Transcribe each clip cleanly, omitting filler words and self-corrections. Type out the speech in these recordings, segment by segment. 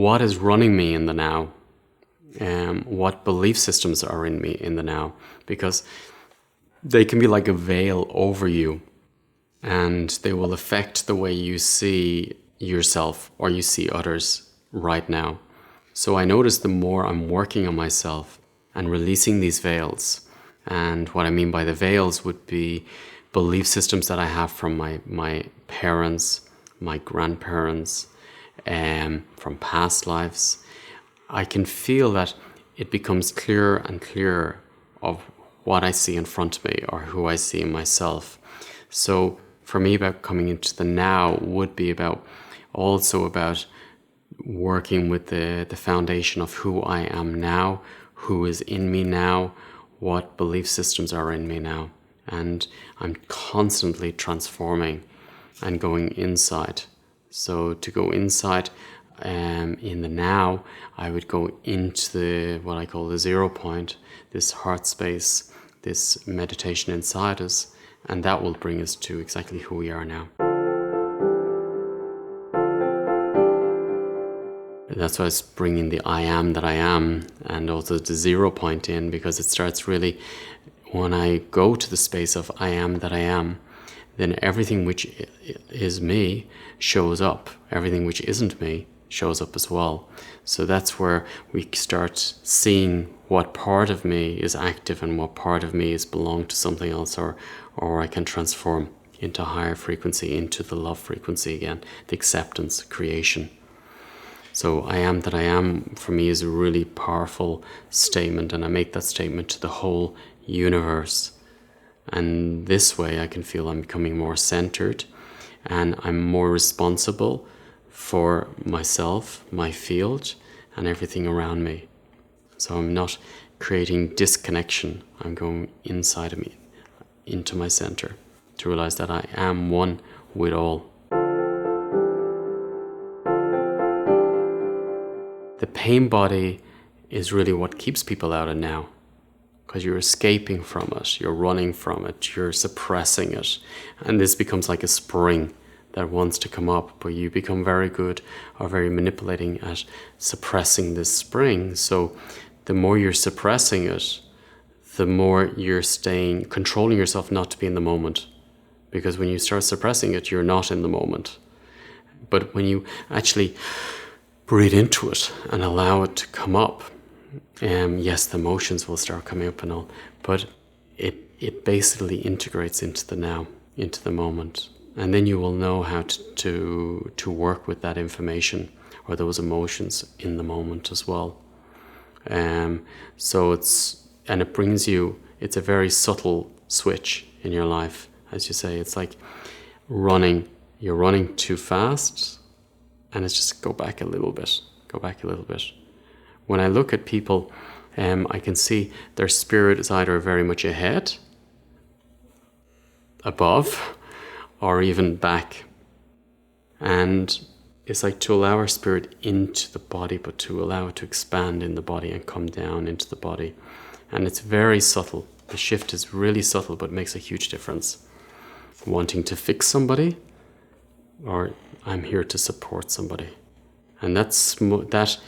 what is running me in the now, what belief systems are in me in the now, because they can be like a veil over you, and they will affect the way you see yourself or you see others right now. So I notice the more I'm working on myself and releasing these veils, and what I mean by the veils would be belief systems that I have from my parents, my grandparents, from past lives, I can feel that it becomes clearer and clearer of what I see in front of me or who I see in myself. So for me, about coming into the now would be also about working with the foundation of who I am now, who is in me now, what belief systems are in me now. And I'm constantly transforming and going inside. So to go inside in the now, I would go into what I call the 0 point, this heart space, this meditation inside us, and that will bring us to exactly who we are now. That's why it's bringing the I am that I am and also the 0 point in, because it starts really, when I go to the space of I am that I am, then everything which is me shows up. Everything which isn't me shows up as well. So that's where we start seeing what part of me is active and what part of me is belong to something else, or I can transform into higher frequency, into the love frequency again, the acceptance, creation. So I am that I am for me is a really powerful statement, and I make that statement to the whole universe. And this way I can feel I'm becoming more centered, and I'm more responsible for myself, my field, and everything around me. So I'm not creating disconnection. I'm going inside of me, into my center, to realize that I am one with all. The pain body is really what keeps people out of now, because you're escaping from it, you're running from it, you're suppressing it. And this becomes like a spring that wants to come up, but you become very good or very manipulating at suppressing this spring. So the more you're suppressing it, the more you're controlling yourself not to be in the moment. Because when you start suppressing it, you're not in the moment. But when you actually breathe into it and allow it to come up, yes, the emotions will start coming up and all, but it basically integrates into the now, into the moment. And then you will know how to work with that information or those emotions in the moment as well. So it brings you, it's a very subtle switch in your life. As you say, it's like you're running too fast, and it's just go back a little bit. When I look at people, I can see their spirit is either very much ahead, above, or even back. And it's like to allow our spirit into the body, but to allow it to expand in the body and come down into the body. And it's very subtle. The shift is really subtle, but makes a huge difference. Wanting to fix somebody, or I'm here to support somebody. And that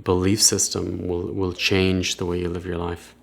belief system will change the way you live your life.